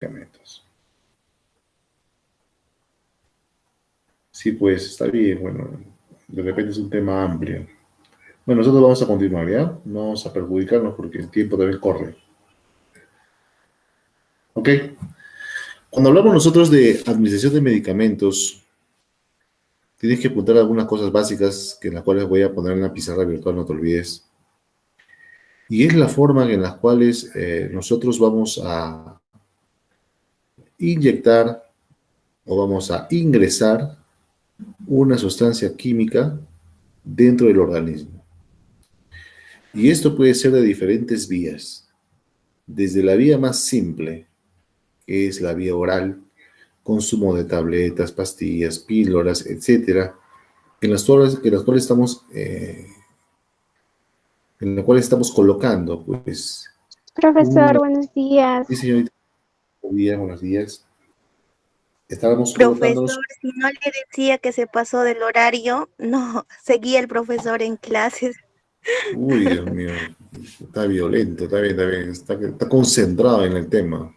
medicamentos. Sí, pues está bien, bueno, de repente es un tema amplio. Bueno, nosotros vamos a continuar, ¿ya? No vamos a perjudicarnos porque el tiempo también corre. ¿Ok? Cuando hablamos nosotros de administración de medicamentos, tienes que apuntar algunas cosas básicas que en las cuales voy a poner en la pizarra virtual, no te olvides. Y es la forma en la cuales nosotros vamos a inyectar o vamos a ingresar una sustancia química dentro del organismo. Y esto puede ser de diferentes vías. Desde la vía más simple, que es la vía oral, consumo de tabletas, pastillas, píldoras, etcétera, en las cuales estamos, en la cual estamos colocando, pues, Profesor, un... buenos días. Sí, señorita, buenos días, buenos días. Estábamos colocándonos... Profesor, si no le decía que se pasó del horario, no, seguía el profesor en clases. Uy, Dios mío, está violento, está bien, está concentrado en el tema.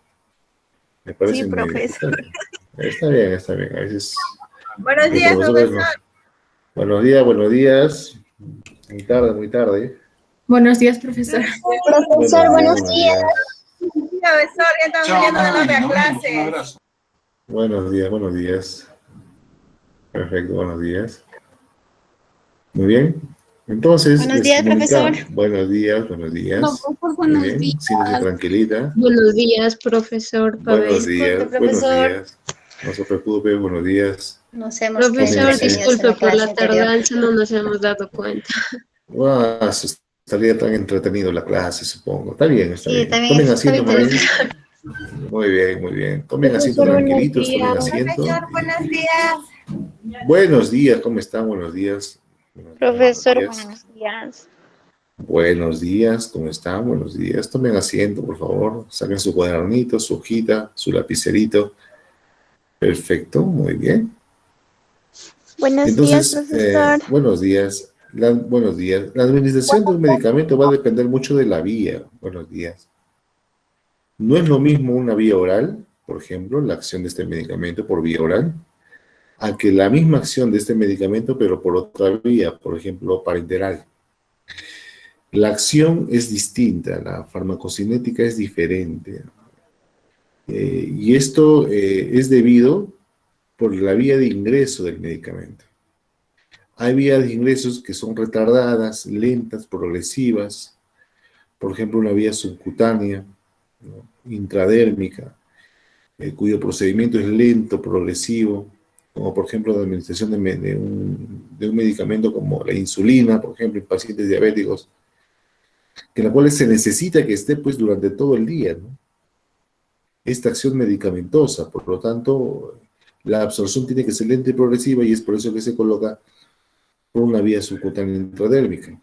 Me Sí, parece médico, profesor. está bien. Está bien, está bien. A veces Buenos los días, profesores no. profesor. Buenos días, buenos días. Muy tarde, muy tarde. Buenos días, profesor. Profesor, Buenos días, buenos buenos días. días. Profesor, ya estamos saliendo de nuevo a clases. Buenos días, buenos días. Perfecto, buenos días. Muy bien. Entonces, Buenos les días, profesor. comunicamos. Buenos días, buenos No, días. por Muy buenos bien. Siéntese días. tranquilita. Buenos días, profesor Buenos Pavel. Disculpe, días, buenos profesor. días. No se preoque, buenos días. Nos hemos Tomen quedado Profesor, asiento. dormidos en disculpe la por clase la anterior. tardanza, no nos hemos dado cuenta. Ah, estaría tan entretenido la clase, supongo. Está bien, está Sí, bien. también Tomen estaba asiento, más bien. interesante. Muy bien, muy bien. Tomen asiento Profesor, buenos tranquilitos, tomen días. asiento. Profesor, buenos días. Buenos días, ¿cómo están? Buenos días. Buenos días, buenos Profesor, días. buenos días. Buenos días, ¿cómo están? Buenos días. Tomen asiento, por favor. Saquen su cuadernito, su hojita, su lapicerito. Perfecto, muy bien. Buenos días, Entonces, profesor. buenos días. Buenos días. La administración de un medicamento va a depender mucho de la vía. Buenos días. No es lo mismo una vía oral, por ejemplo, la acción de este medicamento por vía oral, a que la misma acción de este medicamento, pero por otra vía, por ejemplo, parenteral. La acción es distinta, la farmacocinética es diferente. Y esto es debido por la vía de ingreso del medicamento. Hay vías de ingresos que son retardadas, lentas, progresivas, por ejemplo, una vía subcutánea, ¿no? Intradérmica, cuyo procedimiento es lento, progresivo, como por ejemplo la administración de un medicamento como la insulina, por ejemplo, en pacientes diabéticos, que en la cual se necesita que esté pues durante todo el día, ¿no? Esta acción medicamentosa, por lo tanto, la absorción tiene que ser lenta y progresiva y es por eso que se coloca por una vía subcutánea intradérmica.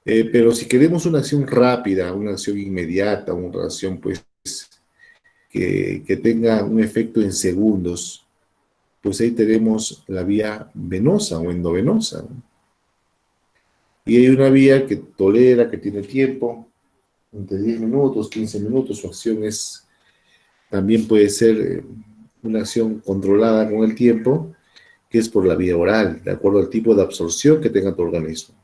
Pero si queremos una acción rápida, una acción inmediata, una acción pues que tenga un efecto en segundos, pues ahí tenemos la vía venosa o endovenosa, ¿no? Y hay una vía que tolera, que tiene tiempo, entre 10 minutos, 15 minutos, su acción es, también puede ser una acción controlada con el tiempo, que es por la vía oral, de acuerdo al tipo de absorción que tenga tu organismo.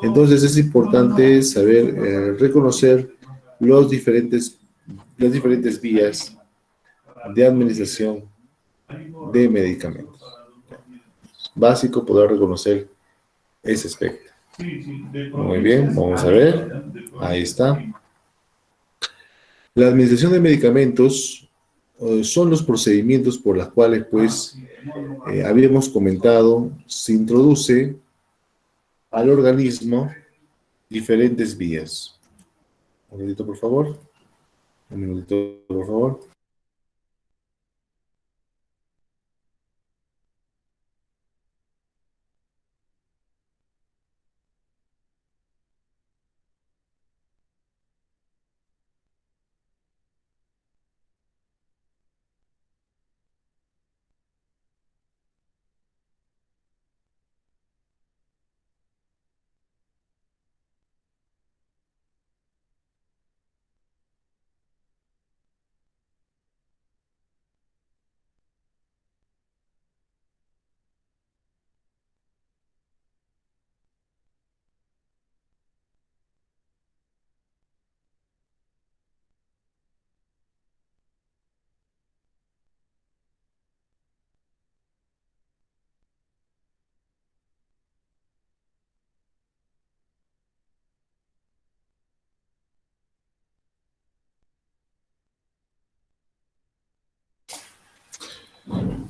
Entonces es importante saber reconocer los las diferentes vías de administración de medicamentos. Básico poder reconocer ese aspecto. Muy bien, vamos a ver. Ahí está. La administración de medicamentos son los procedimientos por los cuales, pues, habíamos comentado, se introduce al organismo diferentes vías. Un minutito, por favor. Un minutito, por favor.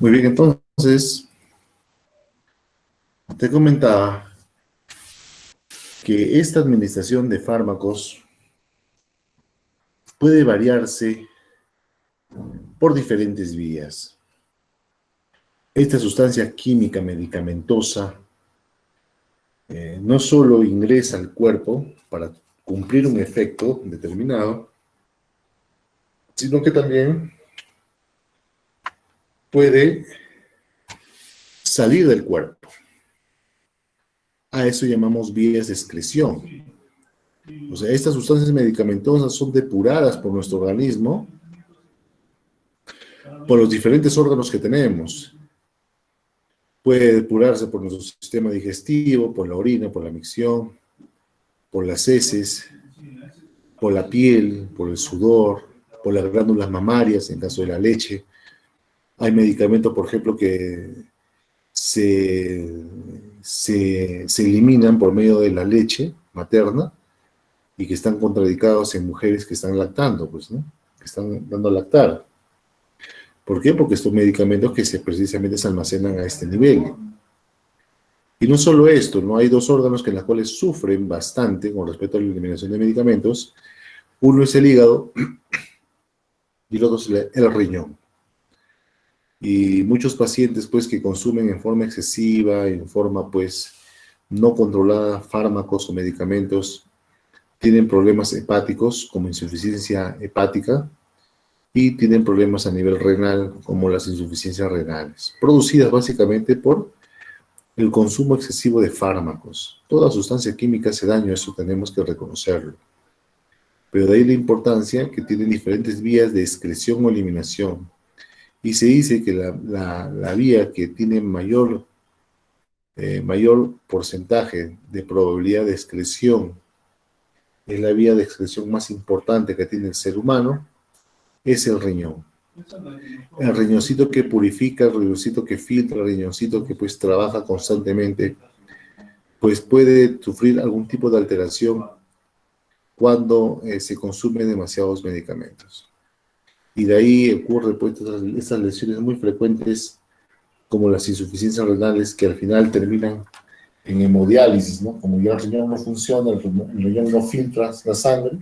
Muy bien, entonces, te comentaba que esta administración de fármacos puede variarse por diferentes vías. Esta sustancia química medicamentosa no solo ingresa al cuerpo para cumplir un efecto determinado, sino que también puede salir del cuerpo. A eso llamamos vías de excreción. O sea, estas sustancias medicamentosas son depuradas por nuestro organismo, por los diferentes órganos que tenemos. Puede depurarse por nuestro sistema digestivo, por la orina, por la micción, por las heces, por la piel, por el sudor, por las glándulas mamarias en caso de la leche. Hay medicamentos, por ejemplo, que se eliminan por medio de la leche materna y que están contraindicados en mujeres que están lactando, pues, ¿no? Que están dando a lactar. ¿Por qué? Porque estos medicamentos precisamente se almacenan a este nivel. Y no solo esto, ¿no? Hay dos órganos que en los cuales sufren bastante con respecto a la eliminación de medicamentos. Uno es el hígado y el otro es el riñón. Y muchos pacientes, pues, que consumen en forma excesiva, en forma, pues, no controlada fármacos o medicamentos, tienen problemas hepáticos como insuficiencia hepática y tienen problemas a nivel renal como las insuficiencias renales, producidas básicamente por el consumo excesivo de fármacos. Toda sustancia química hace daño, eso tenemos que reconocerlo. Pero de ahí la importancia que tienen diferentes vías de excreción o eliminación. Y se dice que la vía que tiene mayor porcentaje de probabilidad de excreción, es la vía de excreción más importante que tiene el ser humano, es el riñón. El riñoncito que purifica, el riñoncito que filtra, el riñoncito que pues trabaja constantemente, pues puede sufrir algún tipo de alteración cuando se consumen demasiados medicamentos. Y de ahí ocurren pues estas lesiones muy frecuentes como las insuficiencias renales que al final terminan en hemodiálisis, ¿no? Como ya el riñón no funciona, el riñón no filtra la sangre,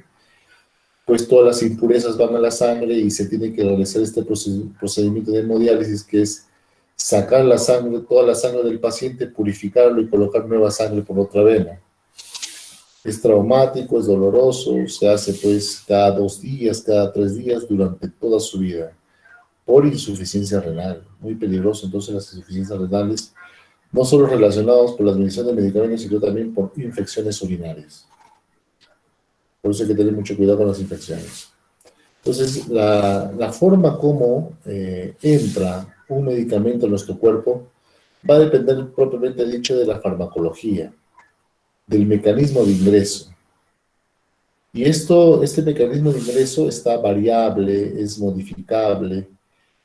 pues todas las impurezas van a la sangre y se tiene que realizar este procedimiento de hemodiálisis, que es sacar la sangre, toda la sangre del paciente, purificarlo y colocar nueva sangre por otra vena. Es traumático, es doloroso, se hace pues cada 2 días, cada 3 días durante toda su vida, por insuficiencia renal. Muy peligroso entonces las insuficiencias renales, no solo relacionadas por la administración de medicamentos, sino también por infecciones urinarias. Por eso hay que tener mucho cuidado con las infecciones. Entonces, la forma como entra un medicamento en nuestro cuerpo va a depender propiamente dicho de la farmacología, del mecanismo de ingreso. Y este mecanismo de ingreso está variable, es modificable,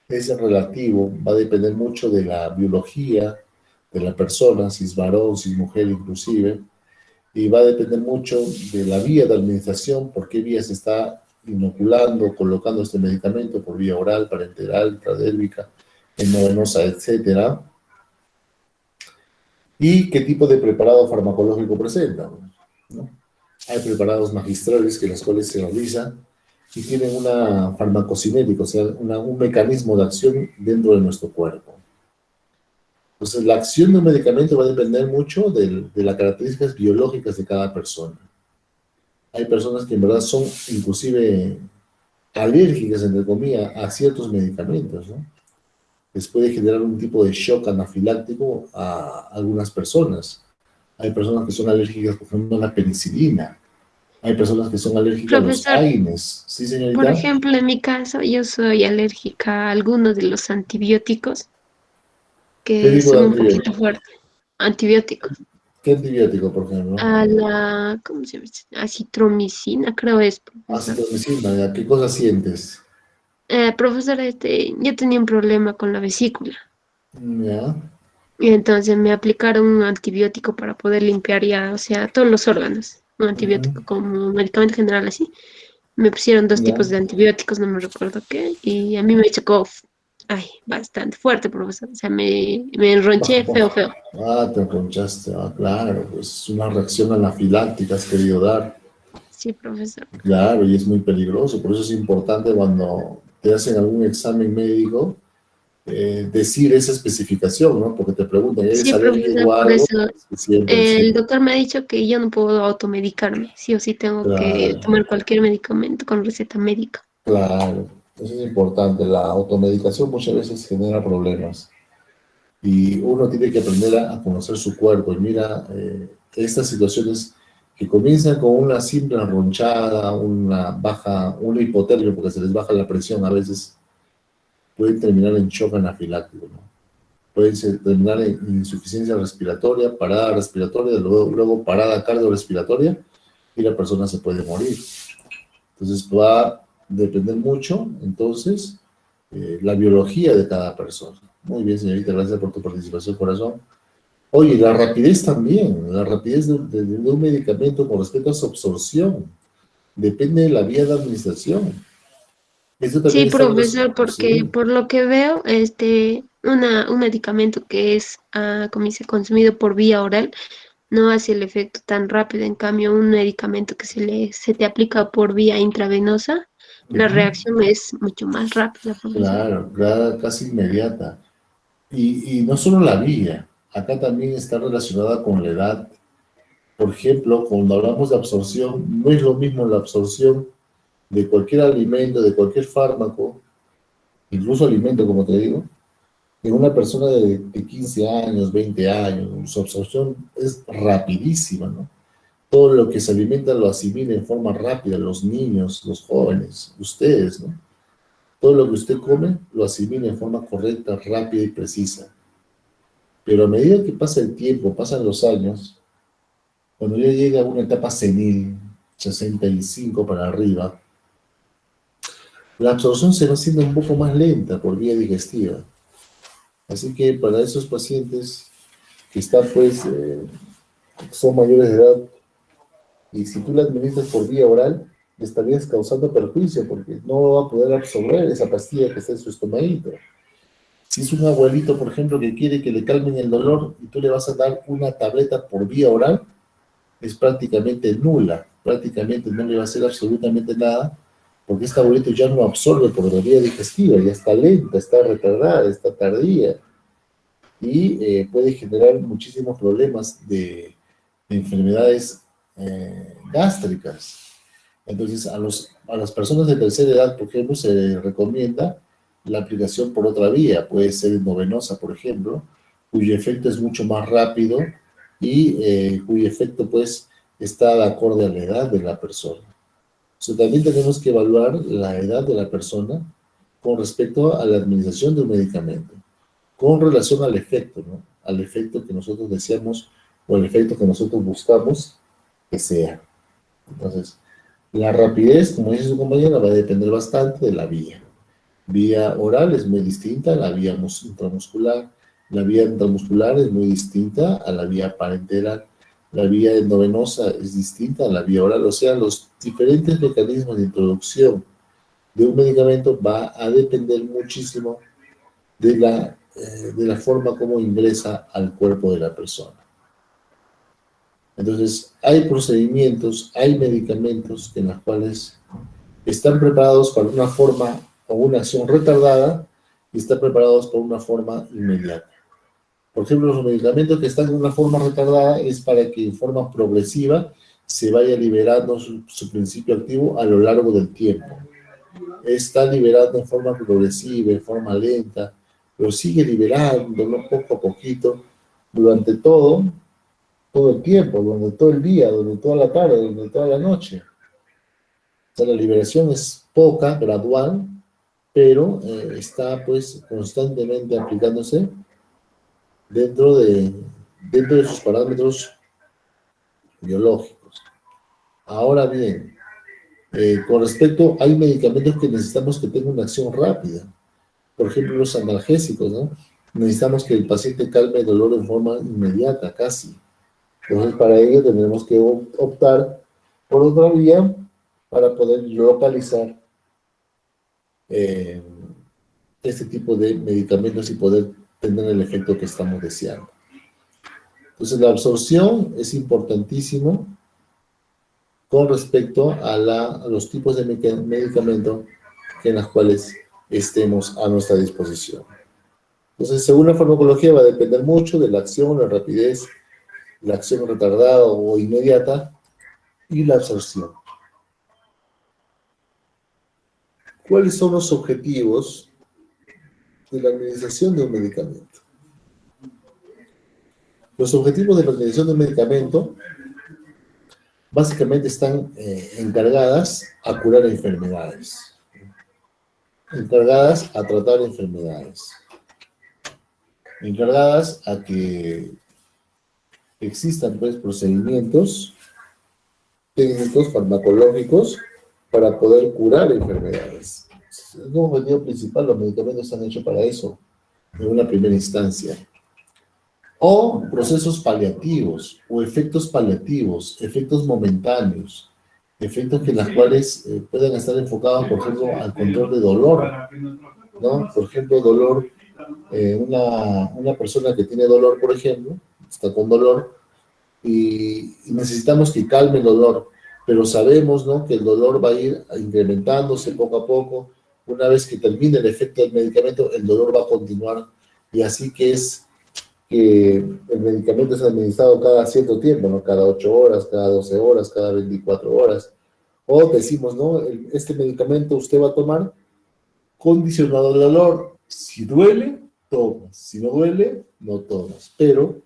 es relativo, va a depender mucho de la biología de la persona, si es varón, si es mujer inclusive, y va a depender mucho de la vía de administración, por qué vía se está inoculando, colocando este medicamento, por vía oral, parenteral, intradérmica, endovenosa, etcétera, y qué tipo de preparado farmacológico presenta, ¿no? Hay preparados magistrales que las cuales se realizan y tienen una farmacocinética, o sea, un mecanismo de acción dentro de nuestro cuerpo. Entonces, la acción de un medicamento va a depender mucho de las características biológicas de cada persona. Hay personas que en verdad son inclusive alérgicas, entre comillas, a ciertos medicamentos, ¿no? Les puede generar un tipo de shock anafiláctico a algunas personas. Hay personas que son alérgicas, por ejemplo, a la penicilina. Hay personas que son alérgicas Profesor, a los AINES. ¿Sí, señorita? por ejemplo, en mi caso, yo soy alérgica a algunos de los antibióticos ¿Qué que tipo de son un antibiótico? poquito fuertes. Antibióticos. ¿Qué antibiótico, por ejemplo? A la, ¿cómo se llama? Acitromicina, creo es, profesor. Acitromicina, ¿ya? ¿Qué cosa sientes? Profesor, yo tenía un problema con la vesícula. ¿Ya? Y entonces me aplicaron un antibiótico para poder limpiar ya, o sea, todos los órganos. Un antibiótico Ujú. como medicamento general así. Me pusieron 2 ¿Ya? tipos de antibióticos, no me recuerdo qué, y a mí me chocó ay, bastante fuerte, profesor. O sea, me enronché feo, feo. Te enconchaste. Claro, pues es una reacción anafiláctica has querido dar. Sí, profesor. Claro, y es muy peligroso. Por eso es importante cuando te hacen algún examen médico decir esa especificación, ¿no? Porque te preguntan, ¿eres Sí, alérgico profesor, a por algo? eso Que siempre el decir, doctor me ha dicho que yo no puedo automedicarme. Sí o sí tengo que claro, tomar cualquier medicamento con receta médica. claro. Eso es importante. La automedicación muchas veces genera problemas. Y uno tiene que aprender a conocer su cuerpo. Y mira, estas situaciones que comienzan con una simple ronchada, una hipotermia, porque se les baja la presión, a veces pueden terminar en shock anafiláctico, ¿no? Terminar en insuficiencia respiratoria, parada respiratoria, luego parada cardiorrespiratoria, y la persona se puede morir. Entonces va a depender mucho, entonces, la biología de cada persona. Muy bien, señorita, gracias por tu participación, corazón. Oye, la rapidez también, la rapidez de un medicamento con respecto a su absorción, depende de la vía de administración. Eso Sí, también está profesor, relacionado, porque sí. por lo que veo, un medicamento que es, como dice, consumido por vía oral, no hace el efecto tan rápido. En cambio, un medicamento que se te aplica por vía intravenosa, la Ujú. reacción es mucho más rápida, profesor. Claro, casi inmediata. Y no solo la vía, acá también está relacionada con la edad. Por ejemplo, cuando hablamos de absorción, no es lo mismo la absorción de cualquier alimento, de cualquier fármaco, incluso alimento, como te digo, en una persona de 15 años, 20 años, su absorción es rapidísima, ¿no? Todo lo que se alimenta lo asimila en forma rápida, los niños, los jóvenes, ustedes, ¿no? Todo lo que usted come lo asimila en forma correcta, rápida y precisa. Pero a medida que pasa el tiempo, pasan los años, cuando ya llega a una etapa senil, 65 para arriba, la absorción se va haciendo un poco más lenta por vía digestiva. Así que para esos pacientes que están, pues, son mayores de edad, y si tú la administras por vía oral, le estarías causando perjuicio porque no va a poder absorber esa pastilla que está en su estomaguito. Si es un abuelito, por ejemplo, que quiere que le calmen el dolor y tú le vas a dar una tableta por vía oral, es prácticamente nula, prácticamente no le va a hacer absolutamente nada, porque este abuelito ya no absorbe por la vía digestiva, ya está lenta, está retardada, está tardía, y puede generar muchísimos problemas de enfermedades gástricas. Entonces, a las personas de tercera edad, por ejemplo, se les recomienda la aplicación por otra vía, puede ser endovenosa, por ejemplo, cuyo efecto es mucho más rápido y cuyo efecto, pues, está de acorde a la edad de la persona. También tenemos que evaluar la edad de la persona con respecto a la administración de un medicamento, con relación al efecto, ¿no? Al efecto que nosotros deseamos o el efecto que nosotros buscamos que sea. Entonces, la rapidez, como dice su compañera, va a depender bastante de la vía. Vía oral es muy distinta a la vía intramuscular. La vía intramuscular es muy distinta a la vía parenteral. La vía endovenosa es distinta a la vía oral. O sea, los diferentes mecanismos de introducción de un medicamento va a depender muchísimo de la forma como ingresa al cuerpo de la persona. Entonces, hay procedimientos, hay medicamentos en los cuales están preparados para una forma o una acción retardada y están preparados para una forma inmediata. Por ejemplo, los medicamentos que están en una forma retardada es para que en forma progresiva se vaya liberando su principio activo a lo largo del tiempo. Está liberando en forma progresiva, en forma lenta, pero sigue liberándolo poco a poquito durante todo el tiempo, durante todo el día, durante toda la tarde, durante toda la noche. O sea, la liberación es poca, gradual, pero está pues constantemente aplicándose dentro de, dentro de sus parámetros biológicos. Ahora bien, con respecto, hay medicamentos que necesitamos que tengan una acción rápida. Por ejemplo, los analgésicos, ¿no? Necesitamos que el paciente calme el dolor en forma inmediata, casi. Entonces, para ello tendremos que optar por otra vía para poder localizar eh, este tipo de medicamentos y poder tener el efecto que estamos deseando. Entonces, la absorción es importantísimo con respecto a los tipos de medicamento en los cuales estemos a nuestra disposición. Entonces, según la farmacología, va a depender mucho de la acción, la rapidez, la acción retardada o inmediata y la absorción. ¿Cuáles son los objetivos de la administración de un medicamento? Los objetivos de la administración de un medicamento básicamente están encargadas a curar enfermedades, encargadas a tratar enfermedades, encargadas a que existan pues procedimientos técnicos farmacológicos para poder curar enfermedades. Es un objetivo principal, los medicamentos están hechos para eso, en una primera instancia. O procesos paliativos, o efectos paliativos, efectos momentáneos, efectos que las cuales pueden estar enfocados, por ejemplo, al control de dolor, ¿no? Por ejemplo, dolor, una persona que tiene dolor, por ejemplo, está con dolor, y necesitamos que calme el dolor, pero sabemos, ¿no?, que el dolor va a ir incrementándose poco a poco. Una vez que termine el efecto del medicamento, el dolor va a continuar, y así que es que el medicamento es administrado cada cierto tiempo, ¿no? Cada 8 horas, cada 12 horas, cada 24 horas. O decimos, ¿no?, este medicamento usted va a tomar condicionado al dolor. Si duele, tomas. Si no duele, no tomas. Pero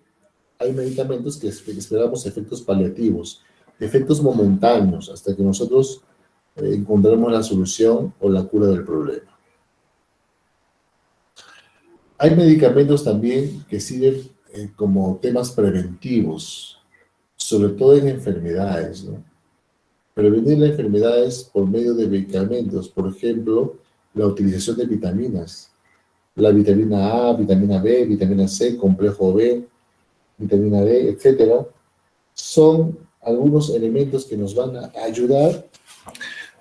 hay medicamentos que esperamos efectos paliativos, efectos momentáneos, hasta que nosotros encontremos la solución o la cura del problema. Hay medicamentos también que sirven como temas preventivos, sobre todo en enfermedades, ¿no? Prevenir las enfermedades por medio de medicamentos, por ejemplo, la utilización de vitaminas, la vitamina A, vitamina B, vitamina C, complejo B, vitamina D, etcétera, son algunos elementos que nos van a ayudar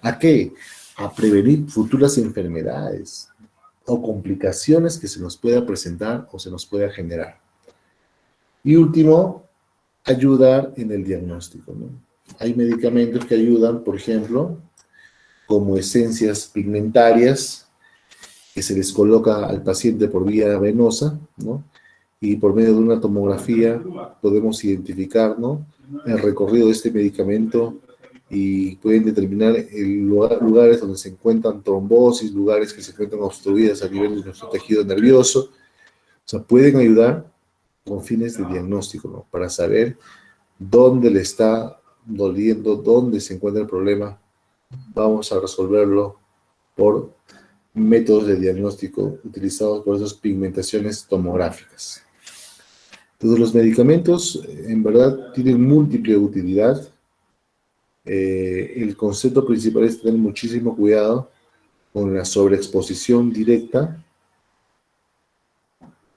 ¿a qué? A prevenir futuras enfermedades o complicaciones que se nos pueda presentar o se nos pueda generar. Y último, ayudar en el diagnóstico, ¿no? Hay medicamentos que ayudan, por ejemplo, como esencias pigmentarias, que se les coloca al paciente por vía venosa, ¿no? Y por medio de una tomografía podemos identificar, ¿no?, el recorrido de este medicamento y pueden determinar lugares donde se encuentran trombosis, lugares que se encuentran obstruidas a nivel de nuestro tejido nervioso. O sea, pueden ayudar con fines de diagnóstico, ¿no?, para saber dónde le está doliendo, dónde se encuentra el problema. Vamos a resolverlo por métodos de diagnóstico utilizados por esas pigmentaciones tomográficas. Entonces, los medicamentos, en verdad, tienen múltiple utilidad. El concepto principal es tener muchísimo cuidado con la sobreexposición directa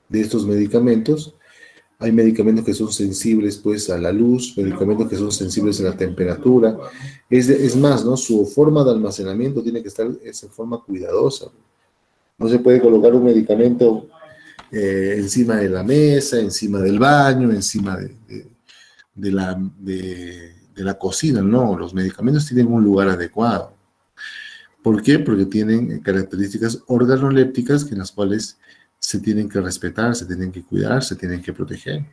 de estos medicamentos. Hay medicamentos que son sensibles, pues, a la luz, medicamentos que son sensibles a la temperatura. Es más, ¿no?, su forma de almacenamiento tiene que estar en forma cuidadosa. No se puede colocar un medicamento encima de la mesa, encima del baño, encima de la cocina. No, los medicamentos tienen un lugar adecuado. ¿Por qué? Porque tienen características organolépticas en las cuales se tienen que respetar, se tienen que cuidar, se tienen que proteger.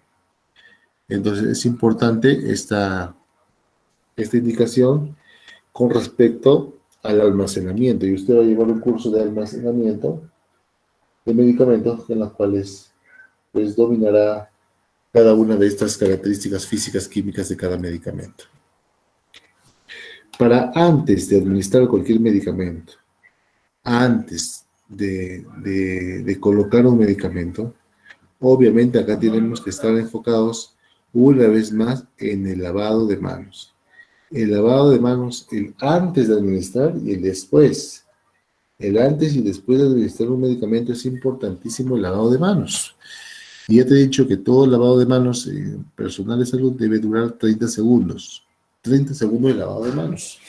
Entonces es importante esta indicación con respecto al almacenamiento. Y usted va a llevar un curso de almacenamiento de medicamentos en los cuales pues dominará cada una de estas características físicas, químicas de cada medicamento. Para antes de administrar cualquier medicamento, antes de colocar un medicamento, obviamente acá tenemos que estar enfocados una vez más en el lavado de manos. El lavado de manos, el antes de administrar y el después. El antes y después de administrar un medicamento es importantísimo el lavado de manos. Y ya te he dicho que todo lavado de manos personal de salud debe durar 30 segundos. 30 segundos de lavado de manos.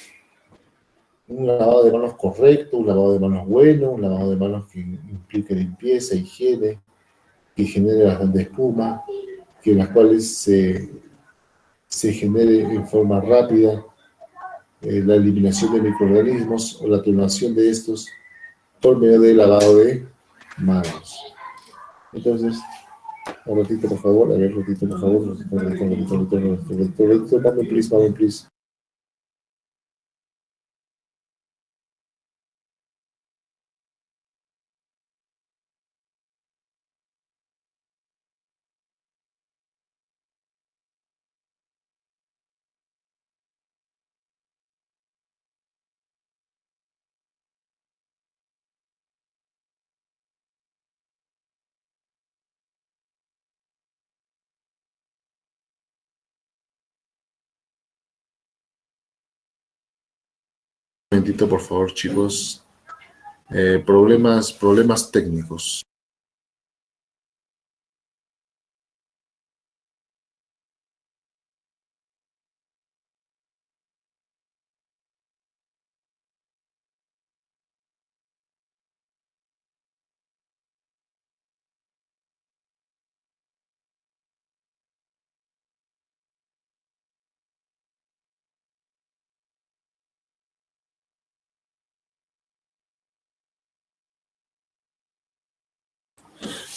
Un lavado de manos correcto, un lavado de manos bueno, un lavado de manos que implique limpieza, higiene, que genere bastante espuma, que en las cuales se genere en forma rápida la eliminación de microorganismos o la atenuación de estos por medio del lavado de manos. Entonces, un ratito, por favor, a ver, ratito, por favor, ratito, dame, please. Un momentito, por favor, chicos. Problemas técnicos.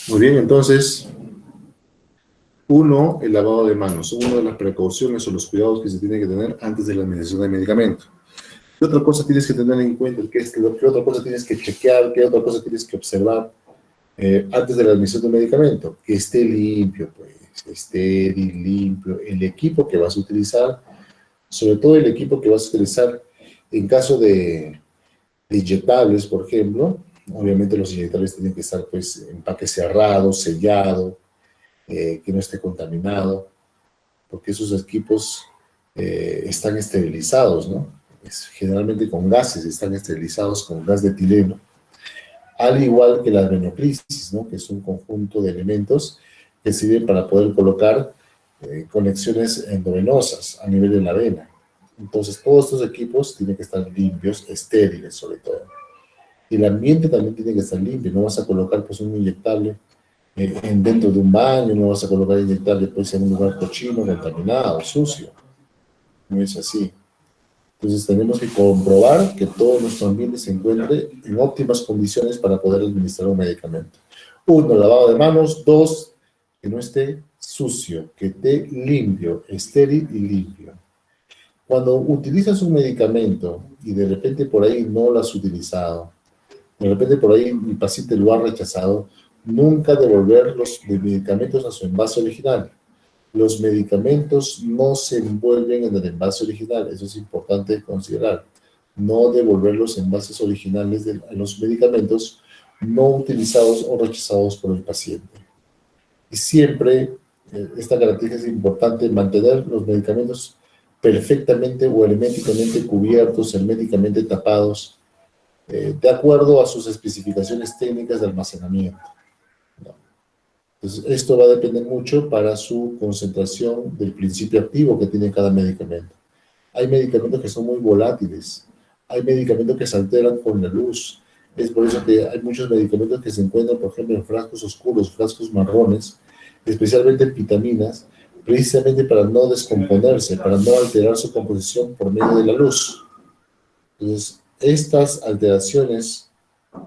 Muy bien, entonces, uno, el lavado de manos, una de las precauciones o los cuidados que se tienen que tener antes de la administración del medicamento. ¿Qué otra cosa tienes que tener en cuenta? ¿Qué otra cosa tienes que chequear? ¿Qué otra cosa tienes que observar antes de la administración del medicamento? Que esté limpio, pues, estéril, limpio, el equipo que vas a utilizar, sobre todo el equipo que vas a utilizar en caso de inyectables, por ejemplo. Obviamente los inyectables tienen que estar, pues, empaque cerrado, sellado, que no esté contaminado, porque esos equipos están esterilizados, ¿no? Generalmente con gases, están esterilizados con gas de etileno, al igual que las venoclisis, ¿no? Que es un conjunto de elementos que sirven para poder colocar conexiones endovenosas a nivel de la vena. Entonces, todos estos equipos tienen que estar limpios, estériles sobre todo. Y el ambiente también tiene que estar limpio, no vas a colocar pues un inyectable dentro de un baño, no vas a colocar inyectable pues en un lugar cochino, contaminado, sucio. No es así. Entonces tenemos que comprobar que todo nuestro ambiente se encuentre en óptimas condiciones para poder administrar un medicamento. Uno, lavado de manos. Dos, que no esté sucio, que esté limpio, estéril y limpio. Cuando utilizas un medicamento y de repente por ahí no lo has utilizado, de repente por ahí el paciente lo ha rechazado, nunca devolver los medicamentos a su envase original. Los medicamentos no se envuelven en el envase original, eso es importante considerar. No devolver los envases originales de los medicamentos no utilizados o rechazados por el paciente. Y siempre, esta característica es importante, mantener los medicamentos perfectamente o herméticamente cubiertos, herméticamente tapados, de acuerdo a sus especificaciones técnicas de almacenamiento. Entonces, esto va a depender mucho para su concentración del principio activo que tiene cada medicamento. Hay medicamentos que son muy volátiles, hay medicamentos que se alteran con la luz. Es por eso que hay muchos medicamentos que se encuentran, por ejemplo, en frascos oscuros, frascos marrones, especialmente en vitaminas, precisamente para no descomponerse, para no alterar su composición por medio de la luz. Entonces, estas alteraciones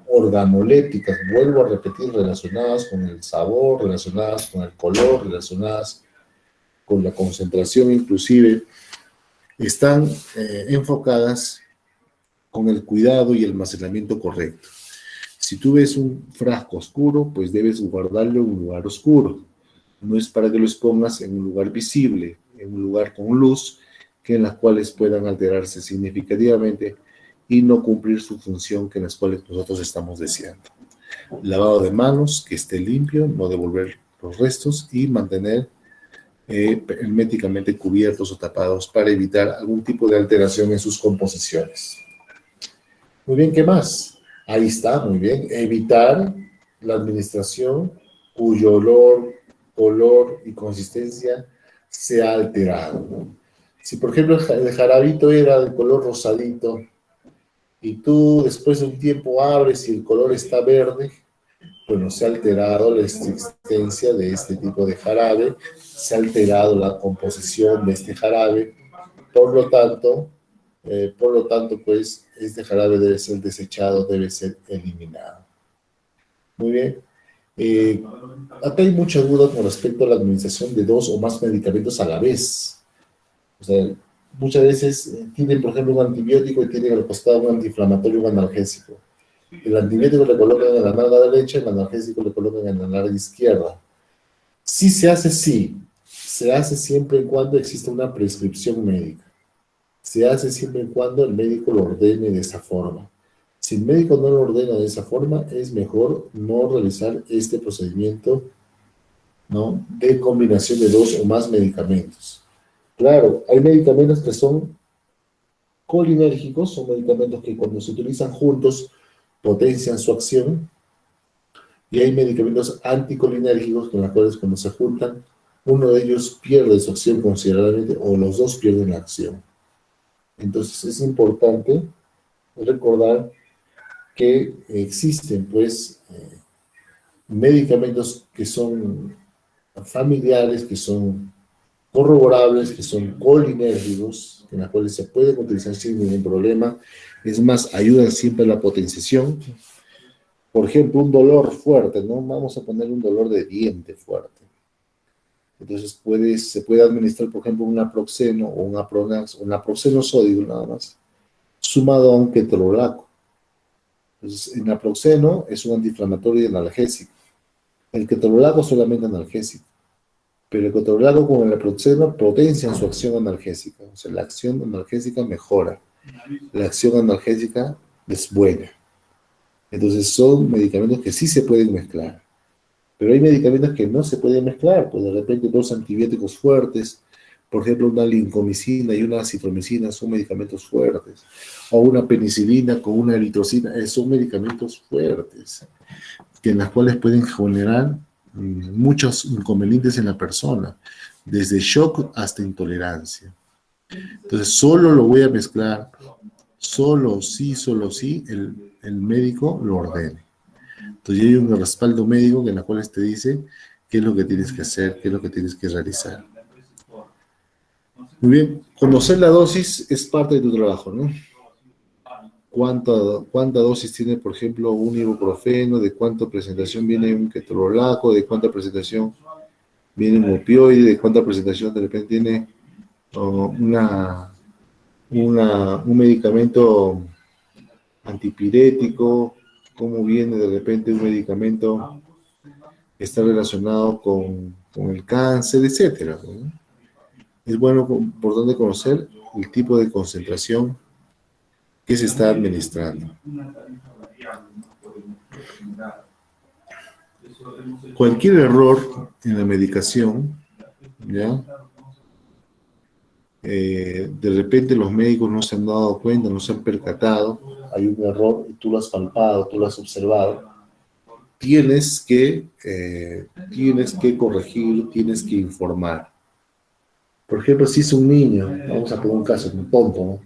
organolépticas, vuelvo a repetir, relacionadas con el sabor, relacionadas con el color, relacionadas con la concentración inclusive, están enfocadas con el cuidado y el almacenamiento correcto. Si tú ves un frasco oscuro, pues debes guardarlo en un lugar oscuro. No es para que lo expongas en un lugar visible, en un lugar con luz, que en las cuales puedan alterarse significativamente y no cumplir su función que en las cuales nosotros estamos deseando. Lavado de manos, que esté limpio, no devolver los restos y mantener herméticamente cubiertos o tapados para evitar algún tipo de alteración en sus composiciones. Muy bien, ¿qué más? Ahí está, muy bien. Evitar la administración cuyo olor, color y consistencia sea alterado. Si, por ejemplo, el jarabito era de color rosadito, y tú después de un tiempo abres y el color está verde, bueno, se ha alterado la existencia de este tipo de jarabe, se ha alterado la composición de este jarabe, por lo tanto, pues, este jarabe debe ser desechado, debe ser eliminado. Muy bien. Acá hay mucha duda con respecto a la administración de 2 o más medicamentos a la vez. O sea, muchas veces tienen, por ejemplo, un antibiótico y tienen al costado un antiinflamatorio y un analgésico. El antibiótico le colocan en la nalga derecha, el analgésico le colocan en la nalga izquierda. Sí se hace, sí. Se hace siempre y cuando exista una prescripción médica. Se hace siempre y cuando el médico lo ordene de esa forma. Si el médico no lo ordena de esa forma, es mejor no realizar este procedimiento, ¿no?, de combinación de 2 o más medicamentos. Claro, hay medicamentos que son colinérgicos, son medicamentos que cuando se utilizan juntos potencian su acción, y hay medicamentos anticolinérgicos con los cuales cuando se juntan, uno de ellos pierde su acción considerablemente o los dos pierden la acción. Entonces es importante recordar que existen, pues, medicamentos que son familiares, que son corroborables, que son colinérgicos, en los cuales se pueden utilizar sin ningún problema. Es más, ayudan siempre a la potenciación. Por ejemplo, un dolor fuerte, ¿no? Vamos a poner un dolor de diente fuerte. Entonces se puede administrar, por ejemplo, un naproxeno o un apronax, un naproxeno sódico nada más, sumado a un ketorolaco. Entonces, el naproxeno es un antiinflamatorio y analgésico. El ketorolaco es solamente analgésico. Pero el ketorolaco con el naproxeno potencian su acción analgésica. O sea, la acción analgésica mejora. La acción analgésica es buena. Entonces, son medicamentos que sí se pueden mezclar. Pero hay medicamentos que no se pueden mezclar. Pues de repente 2 antibióticos fuertes, por ejemplo, una lincomicina y una acitromicina son medicamentos fuertes. O una penicilina con una eritrocina, son medicamentos fuertes, que en las cuales pueden generar muchos inconvenientes en la persona, desde shock hasta intolerancia. Entonces, solo lo voy a mezclar, solo si el médico lo ordene. Entonces, hay un respaldo médico en la cual te dice qué es lo que tienes que hacer, qué es lo que tienes que realizar. Muy bien, conocer la dosis es parte de tu trabajo, ¿no? ¿Cuánta dosis tiene, por ejemplo, un ibuprofeno? ¿De cuánta presentación viene un ketorolaco? ¿De cuánta presentación viene un opioide? ¿De cuánta presentación de repente tiene un medicamento antipirético? ¿Cómo viene de repente un medicamento que está relacionado con el cáncer, etcétera, ¿no? Es bueno, importante conocer el tipo de concentración que se está administrando. Cualquier error en la medicación, ¿ya? De repente los médicos no se han dado cuenta, no se han percatado, hay un error y tú lo has palpado, tú lo has observado. Tienes que corregir, tienes que informar. Por ejemplo, si es un niño, vamos a poner un caso, un tonto, ¿no?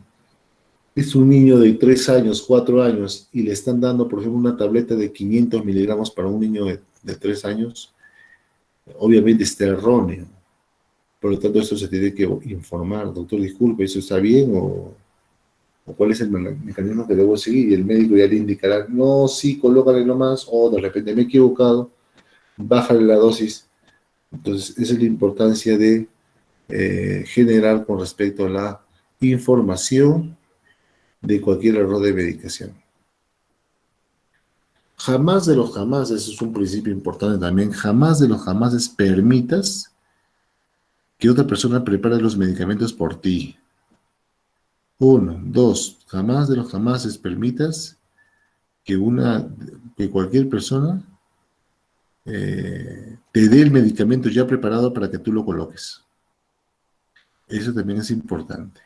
Es un niño de 3 años, 4 años, y le están dando, por ejemplo, una tableta de 500 miligramos para un niño de 3 años, obviamente está erróneo. Por lo tanto, esto se tiene que informar. Doctor, disculpe, ¿eso está bien? ¿O cuál es el mecanismo que debo seguir? Y el médico ya le indicará, no, sí, colócale nomás, o de repente me he equivocado, bájale la dosis. Entonces, esa es la importancia de general con respecto a la información de cualquier error de medicación. Jamás de los jamás, eso es un principio importante también, jamás de los jamás permitas que otra persona prepare los medicamentos por ti. 1, 2, jamás de los jamás permitas que cualquier persona te dé el medicamento ya preparado para que tú lo coloques. Eso también es importante.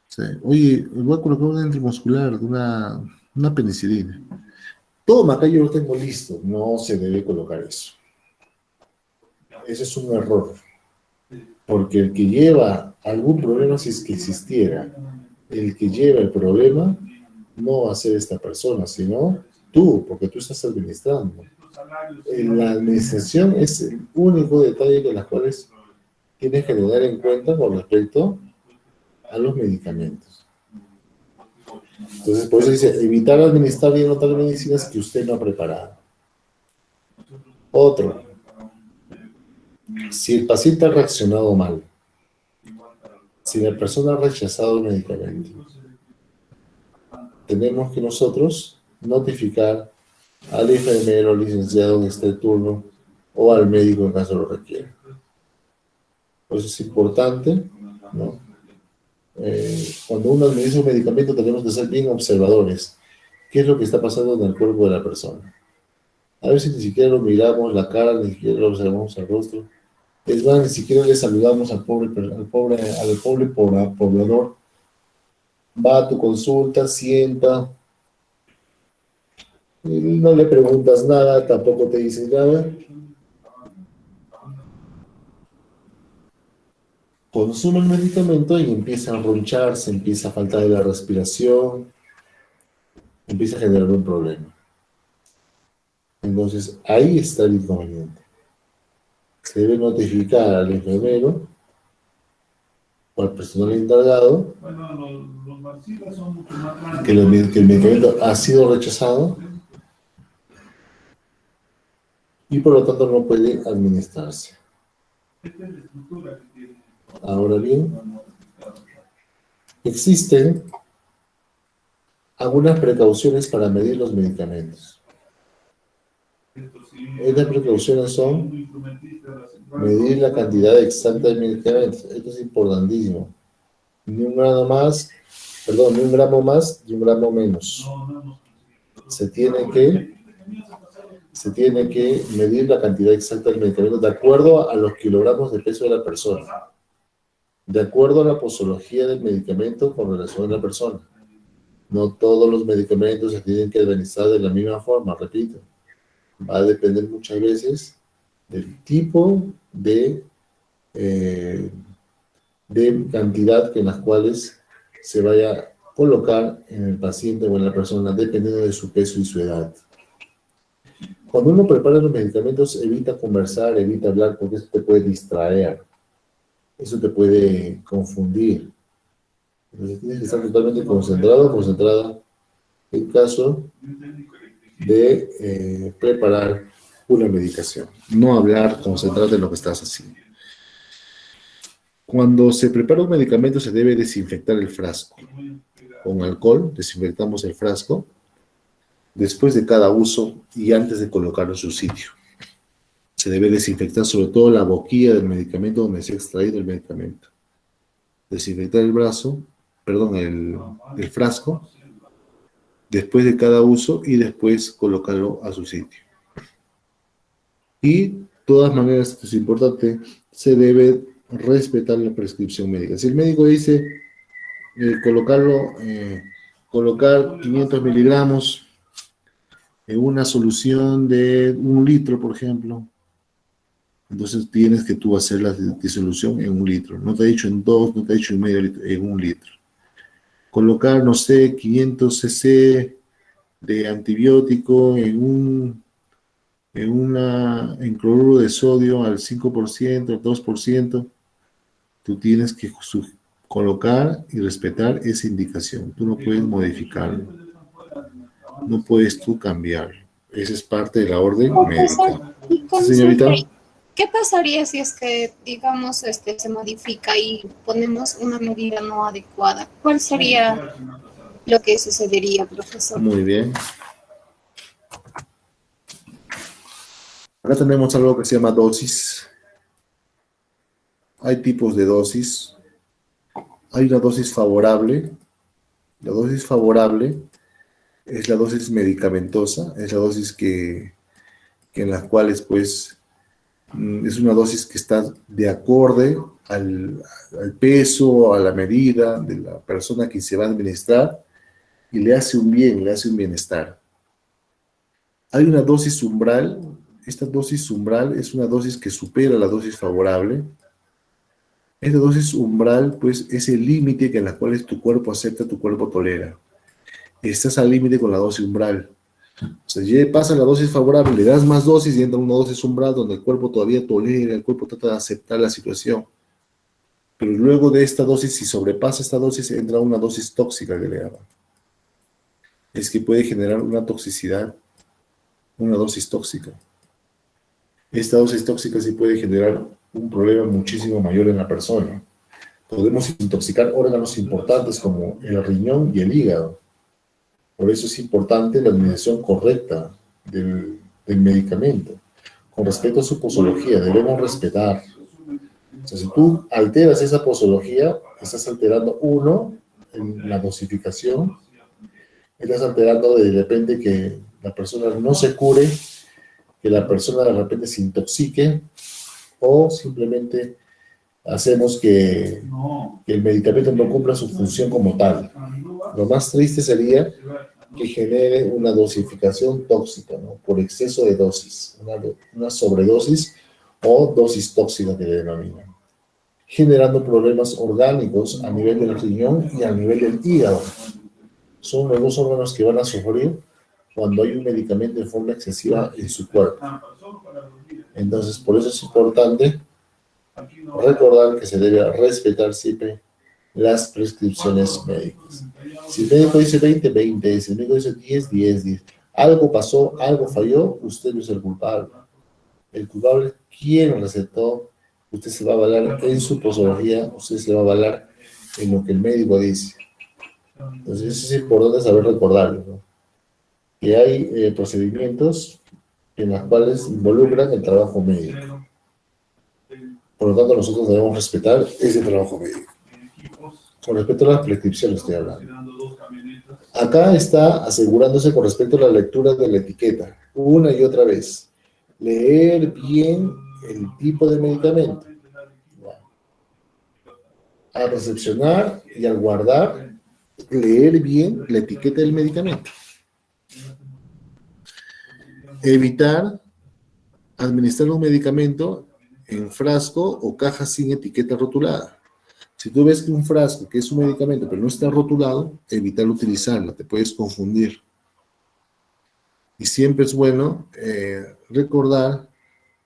O sea, oye, voy a colocar una intramuscular, una penicilina. Toma, acá yo lo tengo listo. No se debe colocar eso. Ese es un error. Porque el que lleva algún problema, si es que existiera, el que lleva el problema, no va a ser esta persona, sino tú, porque tú estás administrando. La administración es el único detalle de las cuales tienes que tener en cuenta con respecto a los medicamentos. Entonces, por eso dice, evitar administrar bien otras medicinas que usted no ha preparado. Otro, si el paciente ha reaccionado mal, si la persona ha rechazado el medicamento, tenemos que nosotros notificar al enfermero, licenciado en este turno o al médico en caso lo requiera. Por eso es importante, ¿no? Cuando uno administra un medicamento tenemos que ser bien observadores. ¿Qué es lo que está pasando en el cuerpo de la persona? A veces ni siquiera lo miramos la cara, ni siquiera lo observamos el rostro. Es más, ni siquiera le saludamos al pobre poblador. Va a tu consulta, sienta, y no le preguntas nada, tampoco te dice nada. Consume el medicamento y empieza a roncharse, empieza a faltar de la respiración, empieza a generar un problema. Entonces, ahí está el inconveniente. Se debe notificar al enfermero o al personal encargado que el medicamento ha sido rechazado y por lo tanto no puede administrarse. Ahora bien, existen algunas precauciones para medir los medicamentos. Estas precauciones son medir la cantidad exacta de medicamentos. Esto es importantísimo. Ni un gramo más, ni un gramo más y un gramo menos. Se tiene que medir la cantidad exacta del medicamento de acuerdo a los kilogramos de peso de la persona. De acuerdo a la posología del medicamento con relación a la persona. No todos los medicamentos se tienen que administrar de la misma forma, repito. Va a depender muchas veces del tipo de cantidad en las cuales se vaya a colocar en el paciente o en la persona, dependiendo de su peso y su edad. Cuando uno prepara los medicamentos, evita conversar, evita hablar, porque eso te puede distraer. Eso te puede confundir. Entonces tienes que estar totalmente concentrado, concentrada en caso de preparar una medicación. No hablar, concentrarte en lo que estás haciendo. Cuando se prepara un medicamento se debe desinfectar el frasco. Con alcohol desinfectamos el frasco después de cada uso y antes de colocarlo en su sitio. Se debe desinfectar sobre todo la boquilla del medicamento donde se ha extraído el medicamento. Desinfectar el frasco después de cada uso y después colocarlo a su sitio. Y de todas maneras, esto es importante, se debe respetar la prescripción médica. Si el médico dice colocar 500 miligramos en una solución de 1 litro, por ejemplo, entonces tienes que tú hacer la disolución en 1 litro. No te he dicho en 2, no te he dicho en medio litro, en 1 litro. Colocar, no sé, 500 cc de antibiótico en cloruro de sodio al 5%, al 2%, tú tienes que colocar y respetar esa indicación. Tú no puedes modificarlo. No puedes tú cambiarlo. Esa es parte de la orden médica. ¿Sí, señorita? ¿Qué pasaría si es que, digamos, se modifica y ponemos una medida no adecuada? ¿Cuál sería lo que sucedería, profesor? Muy bien. Acá tenemos algo que se llama dosis. Hay tipos de dosis. Hay una dosis favorable. La dosis favorable es la dosis medicamentosa, es la dosis en las cuales, pues, es una dosis que está de acorde al peso, a la medida de la persona que se va a administrar y le hace un bien, le hace un bienestar. Hay una dosis umbral. Esta dosis umbral es una dosis que supera la dosis favorable. Esta dosis umbral, pues, es el límite en la cual tu cuerpo acepta, tu cuerpo tolera. estás al límite con la dosis umbral. O sea, ya pasa la dosis favorable, le das más dosis y entra una dosis umbral donde el cuerpo todavía tolera, el cuerpo trata de aceptar la situación. Pero luego de esta dosis, si sobrepasa esta dosis, entra una dosis tóxica que le llaman. Es que puede generar una toxicidad, una dosis tóxica. Esta dosis tóxica sí puede generar un problema muchísimo mayor en la persona. Podemos intoxicar órganos importantes como el riñón y el hígado. Por eso es importante la administración correcta del medicamento. Con respecto a su posología, debemos respetar. O sea, si tú alteras esa posología, estás alterando, uno, en la dosificación, estás alterando de repente que la persona no se cure, que la persona de repente se intoxique, o simplemente hacemos que el medicamento no cumpla su función como tal. Lo más triste sería que genere una dosificación tóxica, ¿no? Por exceso de dosis, una sobredosis o dosis tóxica que le denominan, generando problemas orgánicos a nivel del riñón y a nivel del hígado. Son los dos órganos que van a sufrir cuando hay un medicamento de forma excesiva en su cuerpo. Entonces, por eso es importante recordar que se debe respetar siempre las prescripciones médicas. Si el médico dice 20, 20. Si el médico dice 10, 10, 10. Algo pasó, algo falló, usted no es el culpable. El culpable es quien recetó. Usted se va a avalar en su posología, usted se va a avalar en lo que el médico dice. Entonces, eso es importante saber recordarlo, ¿no? Que hay procedimientos en los cuales involucran el trabajo médico. Por lo tanto, nosotros debemos respetar ese trabajo médico. Con respecto a las prescripciones estoy hablando. Acá está asegurándose con respecto a la lectura de la etiqueta, una y otra vez. Leer bien el tipo de medicamento. Al recepcionar y al guardar, leer bien la etiqueta del medicamento. Evitar administrar un medicamento en frasco o caja sin etiqueta rotulada. Si tú ves que un frasco, que es un medicamento, pero no está rotulado, evitar utilizarlo, te puedes confundir. Y siempre es bueno recordar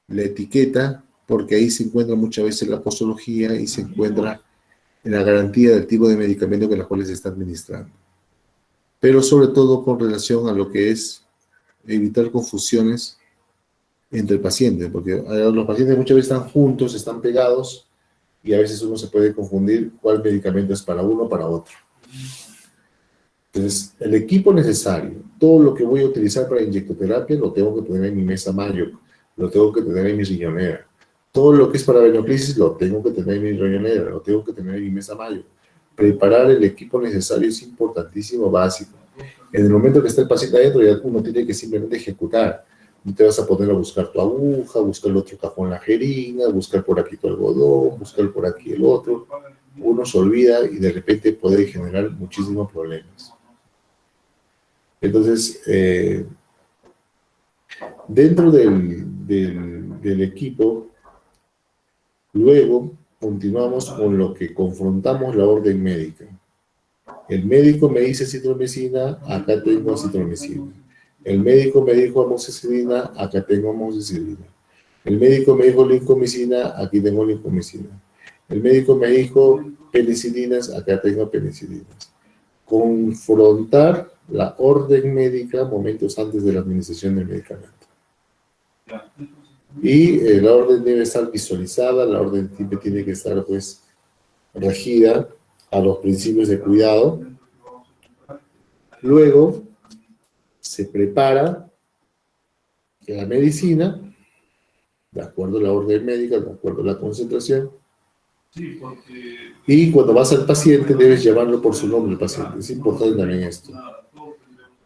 la etiqueta, porque ahí se encuentra muchas veces la posología y se encuentra la garantía del tipo de medicamento que la cual se está administrando. Pero sobre todo con relación a lo que es evitar confusiones entre pacientes, porque los pacientes muchas veces están juntos, están pegados, y a veces uno se puede confundir cuál medicamento es para uno o para otro. Entonces, el equipo necesario, todo lo que voy a utilizar para inyectoterapia, lo tengo que tener en mi mesa Mayo, lo tengo que tener en mi riñonera. Todo lo que es para venoclisis, lo tengo que tener en mi riñonera, lo tengo que tener en mi mesa Mayo. Preparar el equipo necesario es importantísimo, básico. En el momento que está el paciente adentro, ya uno tiene que simplemente ejecutar. No te vas a poner a buscar tu aguja, buscar el otro cajón la jeringa, buscar por aquí tu algodón, buscar por aquí el otro. Uno se olvida y de repente puede generar muchísimos problemas. Entonces, dentro del equipo, luego continuamos con lo que confrontamos la orden médica. El médico me dice citromicina, acá tengo citromicina. El médico me dijo amoxicilina, acá tengo amoxicilina. El médico me dijo lincomicina, aquí tengo lincomicina. El médico me dijo penicilinas, acá tengo penicilinas. Confrontar la orden médica momentos antes de la administración del medicamento. Y la orden debe estar visualizada, la orden tiene que estar pues regida a los principios de cuidado. Luego se prepara la medicina, de acuerdo a la orden médica, de acuerdo a la concentración. Y cuando vas al paciente, debes llamarlo por su nombre al paciente. Es importante también esto.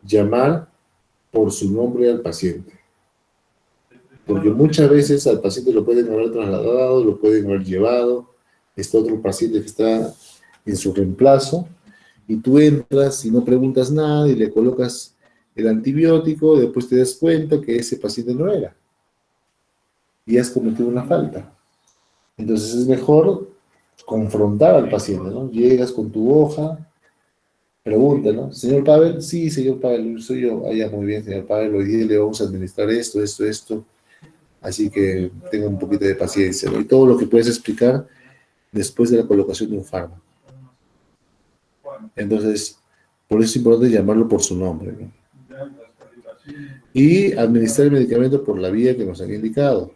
Llamar por su nombre al paciente. Porque muchas veces al paciente lo pueden haber trasladado, lo pueden haber llevado. Está otro paciente que está en su reemplazo. Y tú entras y no preguntas nada y le colocas el antibiótico, después te das cuenta que ese paciente no era. Y has cometido una falta. Entonces es mejor confrontar al paciente, ¿no? Llegas con tu hoja, Pregunta, ¿no? Señor Pavel, sí, señor Pavel, soy yo. Ah, ya, muy bien, señor Pavel, hoy día le vamos a administrar esto, esto, esto. Así que tenga un poquito de paciencia, ¿no? Y todo lo que puedes explicar después de la colocación de un fármaco. Entonces, por eso es importante llamarlo por su nombre, ¿no? Y administrar el medicamento por la vía que nos han indicado.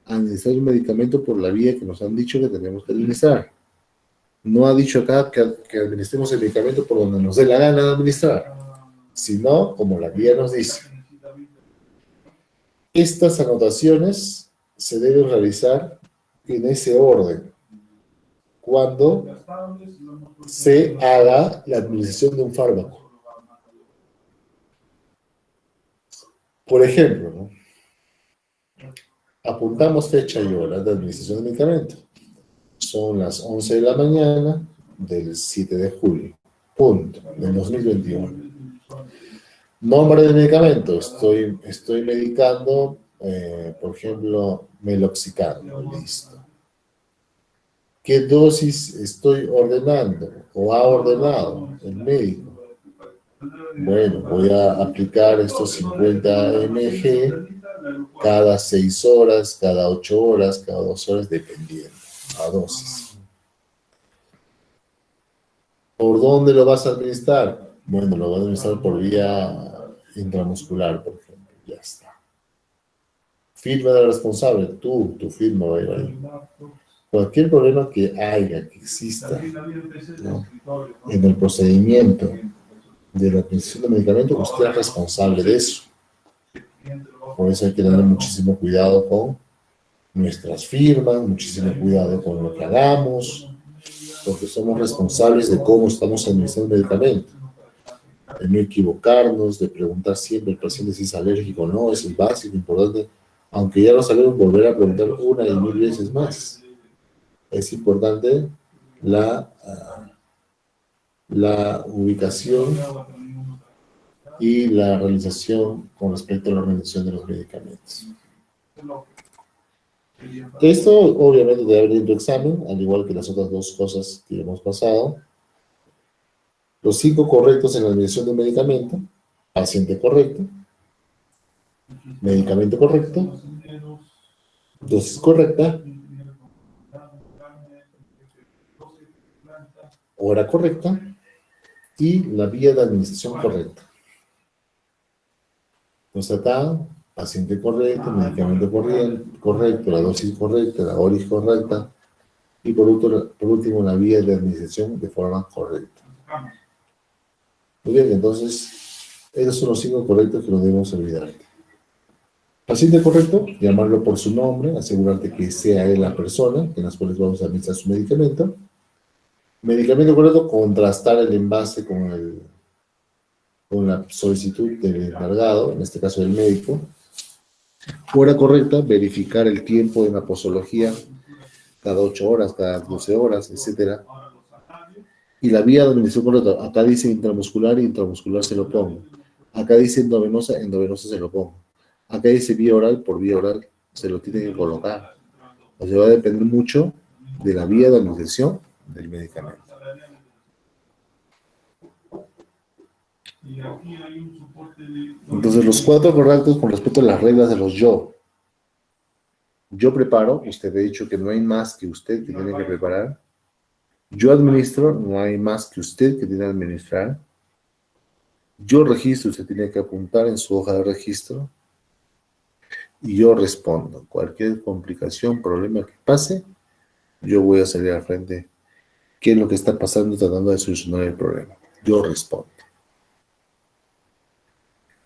Administrar el medicamento por la vía que nos han dicho que tenemos que administrar. No ha dicho acá que administremos el medicamento por donde nos dé la gana de administrar, sino como la guía nos dice. Estas anotaciones se deben realizar en ese orden cuando se haga la administración de un fármaco. Por ejemplo, ¿no? Apuntamos fecha y hora de administración del medicamento. Son las 11 de la mañana del 7 de julio, punto, del 2021. Nombre del medicamento, estoy medicando, por ejemplo, meloxicam, listo. ¿Qué dosis estoy ordenando o ha ordenado el médico? Bueno, voy a aplicar estos 50 mg cada 6 horas, cada 8 horas, cada 2 horas, dependiendo a dosis. ¿Por dónde lo vas a administrar? Bueno, lo vas a administrar por vía intramuscular, por ejemplo. Ya está. Firma del responsable, tu firma va a ir ahí. Cualquier problema que haya, que exista, ¿no?, en el procedimiento de la administración de medicamentos, usted es responsable de eso. Por eso hay que tener muchísimo cuidado con nuestras firmas, muchísimo cuidado con lo que hagamos, porque somos responsables de cómo estamos administrando el medicamento. De no equivocarnos, de preguntar siempre al paciente si es alérgico o no, es el básico, importante. Aunque ya lo sabemos, volver a preguntar una y mil veces más. Es importante la ubicación y la realización con respecto a la organización de los medicamentos. Esto obviamente debe venir en tu examen, al igual que las otras dos cosas que hemos pasado. Los 5 correctos en la administración de un medicamento: paciente correcto, medicamento correcto, dosis correcta, hora correcta y la vía de administración correcta. Entonces acá, paciente correcto, medicamento correcto, la dosis correcta, la hora correcta y por último la vía de administración de forma correcta. Muy bien, entonces esos son los 5 correctos que no debemos olvidar. Paciente correcto, llamarlo por su nombre, asegurarte que sea él la persona en las cuales vamos a administrar su medicamento. Medicamento correcto, contrastar el envase con la solicitud del encargado, en este caso del médico. Hora correcta, verificar el tiempo de una posología cada 8 horas, cada 12 horas, etc. Y la vía de administración correcta, acá dice intramuscular y intramuscular se lo pongo. Acá dice endovenosa, endovenosa se lo pongo. Acá dice vía oral, por vía oral se lo tiene que colocar. O sea, va a depender mucho de la vía de administración del medicamento. Entonces, los 4 correctos con respecto a las reglas de los yo. Yo preparo, usted ha dicho que no hay más que usted que tiene que preparar. Yo administro, no hay más que usted que tiene que administrar. Yo registro, usted tiene que apuntar en su hoja de registro. Y yo respondo. Cualquier complicación, problema que pase, yo voy a salir al frente. ¿Qué es lo que está pasando tratando de solucionar el problema? Yo respondo.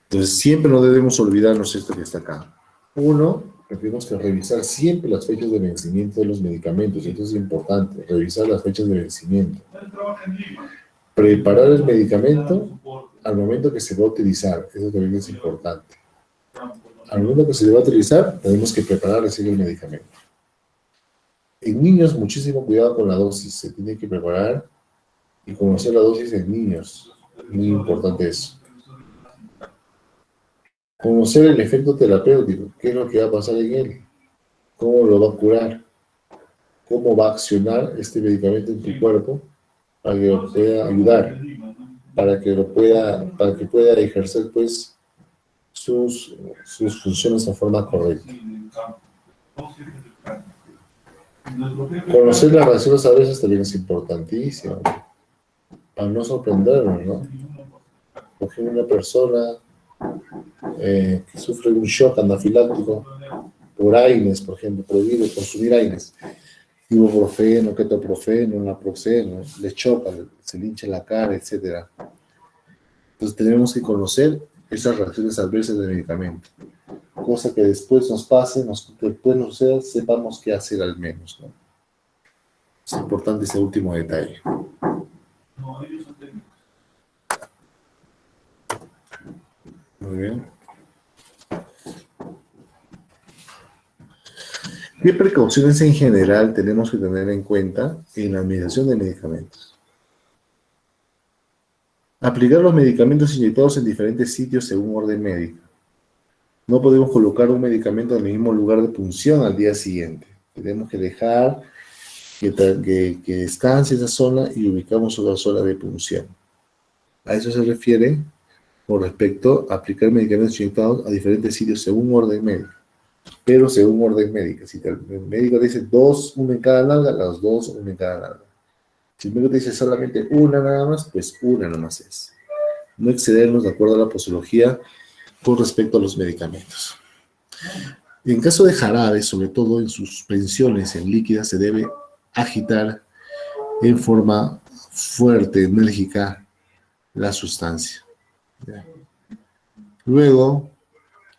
Entonces, siempre no debemos olvidarnos esto que está acá. 1, tenemos que revisar siempre las fechas de vencimiento de los medicamentos. Esto es importante, revisar las fechas de vencimiento. Preparar el medicamento al momento que se va a utilizar. Eso también es importante. Al momento que se le va a utilizar, tenemos que preparar recién el medicamento. En niños, muchísimo cuidado con la dosis. Se tiene que preparar y conocer la dosis en niños. Muy importante eso. Conocer el efecto terapéutico. ¿Qué es lo que va a pasar en él? ¿Cómo lo va a curar? ¿Cómo va a accionar este medicamento en tu cuerpo para que lo pueda ayudar? para que pueda ejercer pues sus funciones de forma correcta. Conocer las reacciones adversas también es importantísimo, para no sorprendernos, ¿no? Por ejemplo, una persona que sufre un shock anafiláctico por AINES, por ejemplo, prohibido consumir AINES, ibuprofeno, ketoprofeno, naproxeno, le choca, se le hincha la cara, etc. Entonces tenemos que conocer esas reacciones adversas del medicamento, cosa que después nos pase, después nos suceda, sepamos qué hacer al menos, ¿no? Es importante ese último detalle. Muy bien. ¿Qué precauciones en general tenemos que tener en cuenta en la administración de medicamentos? Aplicar los medicamentos inyectados en diferentes sitios según orden médico. No podemos colocar un medicamento en el mismo lugar de punción al día siguiente. Tenemos que dejar que descanse esa zona y ubicamos otra zona de punción. A eso se refiere con respecto a aplicar medicamentos inyectados a diferentes sitios según orden médico. Pero según orden médico. Si el médico te dice 2, 1 en cada nalga, las 2, 1 en cada nalga. Si el médico te dice solamente una nada más, pues una nada más es. No excedernos de acuerdo a la posología con respecto a los medicamentos. En caso de jarabe, sobre todo en suspensiones en líquidas, se debe agitar en forma fuerte, enérgica, la sustancia. Luego,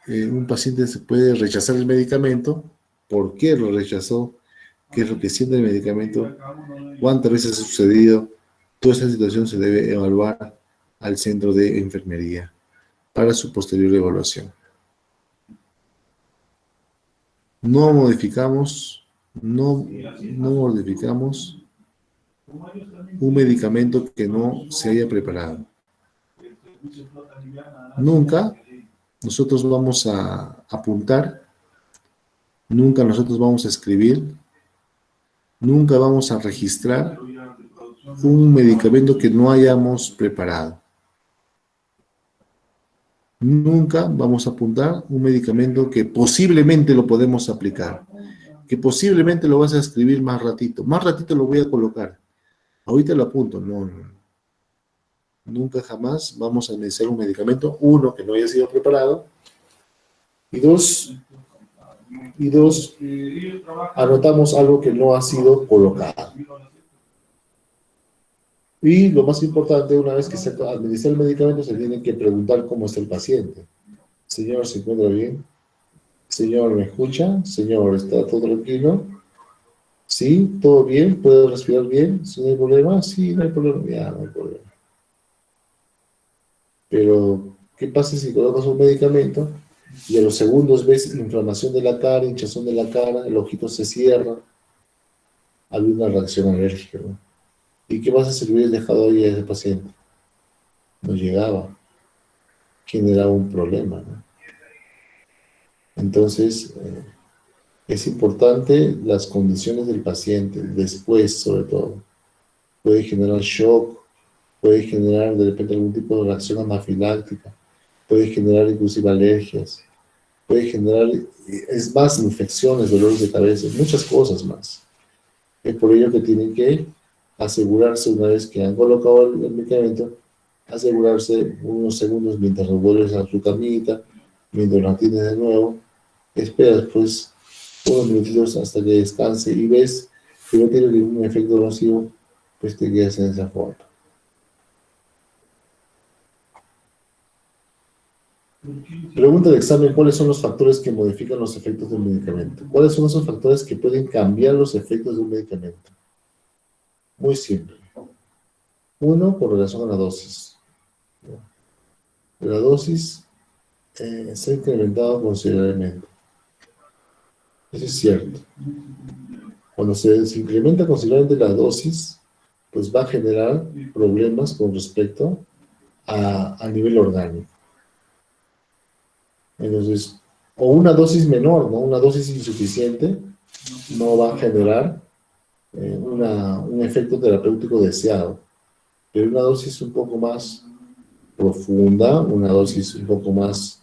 un paciente se puede rechazar el medicamento. ¿Por qué lo rechazó? ¿Qué es lo que siente el medicamento? ¿Cuántas veces ha sucedido? Toda esta situación se debe evaluar al centro de enfermería para su posterior evaluación. No modificamos un medicamento que no se haya preparado. Nunca nosotros vamos a apuntar, nunca nosotros vamos a escribir, nunca vamos a registrar un medicamento que no hayamos preparado. Nunca vamos a apuntar un medicamento que posiblemente lo podemos aplicar, que posiblemente lo vas a escribir más ratito lo voy a colocar, ahorita lo apunto, no. Nunca jamás vamos a analizar un medicamento, uno, que no haya sido preparado, y dos, anotamos algo que no ha sido colocado. Y lo más importante, una vez que se administra el medicamento, se tiene que preguntar cómo está el paciente. Señor, ¿se encuentra bien? Señor, ¿me escucha? Señor, ¿está todo tranquilo? ¿Sí? ¿Todo bien? ¿Puedo respirar bien? ¿Sí, no hay problema? Sí, no hay problema. Ya, no hay problema. Pero, ¿qué pasa si colocas un medicamento y a los segundos ves inflamación de la cara, hinchazón de la cara, el ojito se cierra? Hay una reacción alérgica, ¿no? ¿Y qué pasa si lo hubieras dejado ahí a ese paciente? No llegaba. Generaba un problema, ¿no? Entonces, es importante las condiciones del paciente, después sobre todo. Puede generar shock, puede generar de repente algún tipo de reacción anafiláctica, puede generar inclusive alergias, puede generar, es más, infecciones, dolores de cabeza, muchas cosas más. Es por ello que tienen que asegurarse, una vez que han colocado el medicamento, asegurarse unos segundos mientras revuelves a su camita, mientras lo tienes de nuevo, esperas pues unos minutitos hasta que descanse y ves que no tiene ningún efecto nocivo, pues te quedas en esa forma. Pregunta de examen: ¿cuáles son los factores que modifican los efectos del medicamento? ¿Cuáles son esos factores que pueden cambiar los efectos de un medicamento? Muy simple. Uno, con relación a la dosis. La dosis se ha incrementado considerablemente. Eso es cierto. Cuando se incrementa considerablemente la dosis, pues va a generar problemas con respecto a nivel orgánico. Entonces, o una dosis menor, ¿no? Una dosis insuficiente no va a generar un efecto terapéutico deseado. Pero una dosis un poco más profunda, una dosis un poco más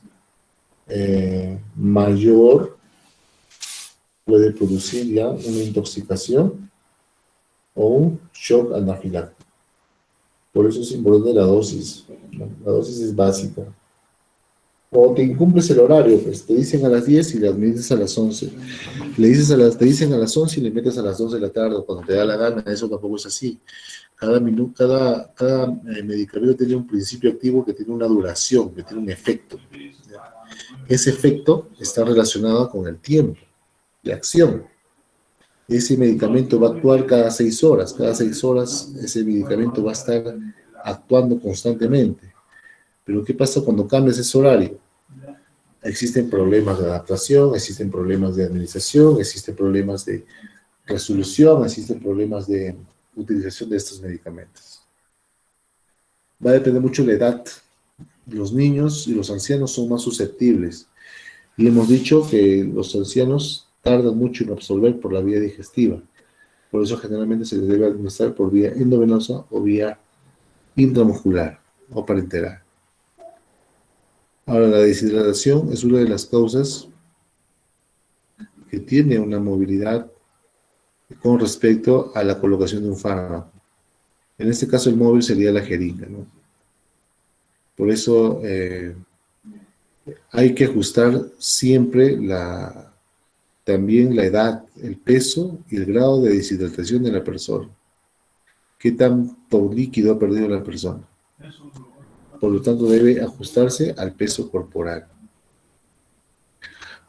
mayor, puede producir ya una intoxicación o un shock anafiláctico. Por eso es importante la dosis, ¿no? La dosis es básica. O te incumples el horario, pues te dicen a las 10 y le administras a las 11. Te dicen a las 11 y le metes a las 2 de la tarde, cuando te da la gana. Eso tampoco es así. Cada medicamento tiene un principio activo que tiene una duración, que tiene un efecto. Ese efecto está relacionado con el tiempo de acción. Ese medicamento va a actuar cada 6 horas. Cada 6 horas ese medicamento va a estar actuando constantemente. Pero ¿qué pasa cuando cambias ese horario? Existen problemas de adaptación, existen problemas de administración, existen problemas de resolución, existen problemas de utilización de estos medicamentos. Va a depender mucho de la edad. Los niños y los ancianos son más susceptibles. Y hemos dicho que los ancianos tardan mucho en absorber por la vía digestiva. Por eso generalmente se les debe administrar por vía endovenosa o vía intramuscular o parenteral. Ahora, la deshidratación es una de las causas que tiene una movilidad con respecto a la colocación de un fármaco. En este caso el móvil sería la jeringa, ¿no? Por eso hay que ajustar siempre también la edad, el peso y el grado de deshidratación de la persona. ¿Qué tanto líquido ha perdido la persona? Por lo tanto, debe ajustarse al peso corporal.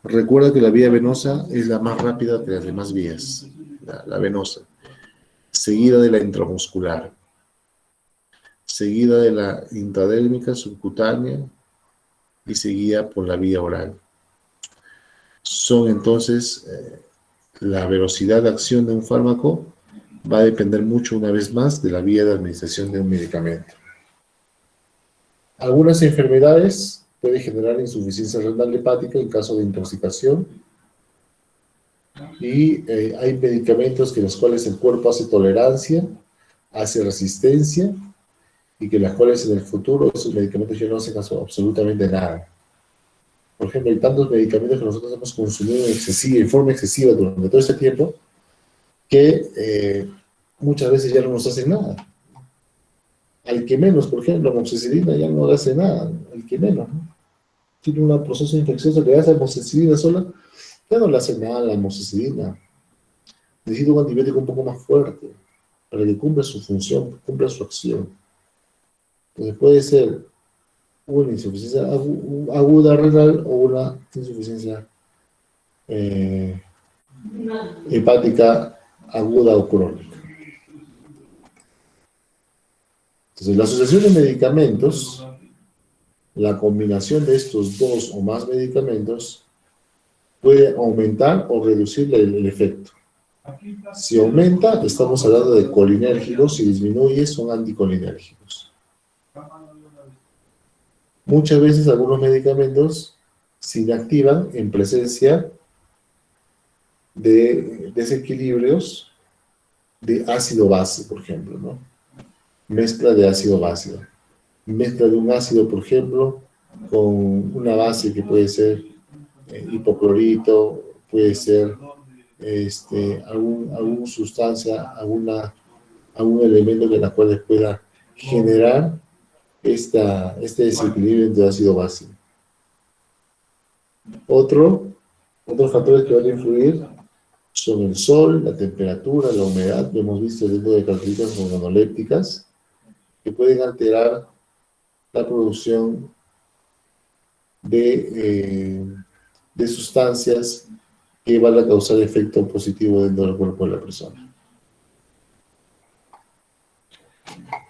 Recuerda que la vía venosa es la más rápida de las demás vías, la venosa, seguida de la intramuscular, seguida de la intradérmica subcutánea y seguida por la vía oral. Son entonces, la velocidad de acción de un fármaco va a depender mucho, una vez más, de la vía de administración de un medicamento. Algunas enfermedades pueden generar insuficiencia renal hepática en caso de intoxicación, y hay medicamentos que los cuales el cuerpo hace tolerancia, hace resistencia, y que las cuales en el futuro esos medicamentos ya no hacen absolutamente nada. Por ejemplo, hay tantos medicamentos que nosotros hemos consumido en forma excesiva durante todo este tiempo que muchas veces ya no nos hacen nada. Al que menos, por ejemplo, la amoxicilina ya no le hace nada, al que menos, ¿no? Tiene un proceso infeccioso que hace amoxicilina sola, ya no le hace nada a la amoxicilina. Necesita un antibiótico un poco más fuerte para que cumpla su función, cumpla su acción. Entonces puede ser una insuficiencia aguda renal o una insuficiencia hepática aguda o crónica. Entonces, la asociación de medicamentos, la combinación de estos dos o más medicamentos, puede aumentar o reducir el efecto. Si aumenta, estamos hablando de colinérgicos; si disminuye, son anticolinérgicos. Muchas veces algunos medicamentos se inactivan en presencia de desequilibrios de ácido-base, por ejemplo, ¿no? Mezcla de ácido-base. Mezcla de un ácido, por ejemplo, con una base que puede ser hipoclorito, puede ser alguna sustancia, algún elemento que en la cual pueda generar este desequilibrio entre ácido-base. Otros factores que van a influir son el sol, la temperatura, la humedad. Lo hemos visto dentro de características organolépticas que pueden alterar la producción de sustancias que van a causar efecto positivo dentro del cuerpo de la persona.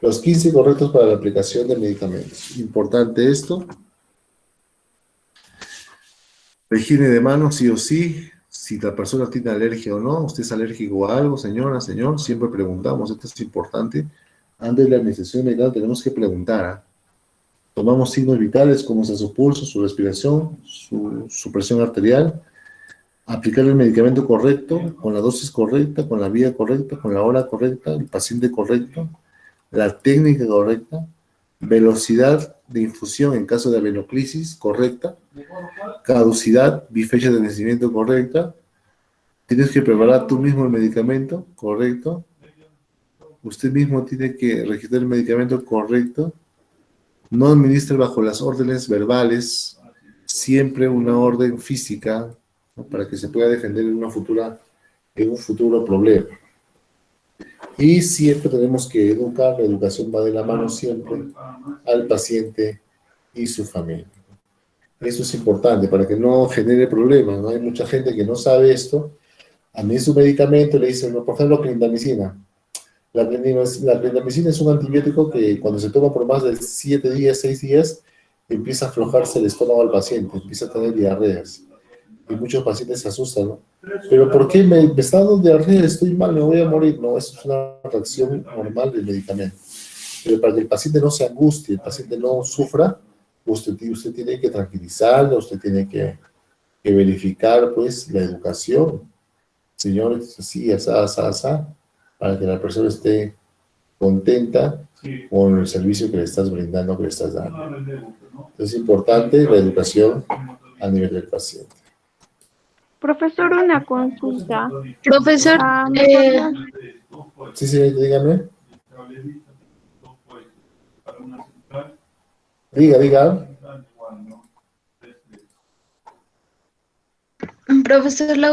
Los 15 correctos para la aplicación de medicamentos. Importante esto. La higiene de manos, sí o sí. Si la persona tiene alergia o no, usted es alérgico a algo, señora, señor, siempre preguntamos. Esto es importante. Antes de la administración medical tenemos que preguntar. Tomamos signos vitales como su pulso, su respiración, su presión arterial. Aplicar el medicamento correcto, con la dosis correcta, con la vía correcta, con la hora correcta, el paciente correcto, la técnica correcta, velocidad de infusión en caso de avenoclisis correcta, caducidad y fecha de vencimiento correcta. Tienes que preparar tú mismo el medicamento correcto. Usted mismo tiene que registrar el medicamento correcto. No administre bajo las órdenes verbales, siempre una orden física, ¿no? Para que se pueda defender en un futuro problema. Y siempre tenemos que educar, la educación va de la mano siempre al paciente y su familia. Eso es importante para que no genere problemas, ¿no? Hay mucha gente que no sabe esto, administra un medicamento y le dicen, no, por ejemplo, clindamicina. La clindamicina es un antibiótico que cuando se toma por más de 7 días, 6 días, empieza a aflojarse el estómago al paciente, empieza a tener diarreas. Y muchos pacientes se asustan, ¿no? ¿Pero por qué me está dando diarrea? Estoy mal, me voy a morir. No, eso es una reacción normal del medicamento. Pero para que el paciente no se angustie, el paciente no sufra, usted tiene que tranquilizarlo, usted tiene que verificar, pues, la educación. Señores, así, asá, para que la persona esté contenta con el servicio que le estás brindando, que le estás dando. Es importante la educación a nivel del paciente. Profesor, una consulta. Profesor, ¿Me podría- Sí, dígame. Diga. profesor, la